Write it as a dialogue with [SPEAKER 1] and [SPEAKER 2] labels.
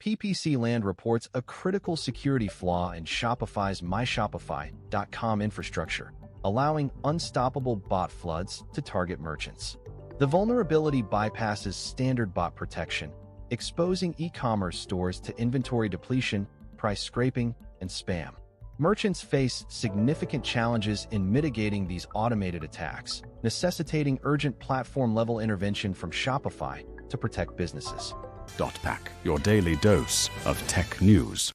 [SPEAKER 1] PPC Land reports a critical security flaw in Shopify's myshopify.com infrastructure, allowing unstoppable bot floods to target merchants. The vulnerability bypasses standard bot protection, exposing e-commerce stores to inventory depletion, price scraping, and spam. Merchants face significant challenges in mitigating these automated attacks, necessitating urgent platform-level intervention from Shopify to protect businesses.
[SPEAKER 2] Pack, your daily dose of tech news.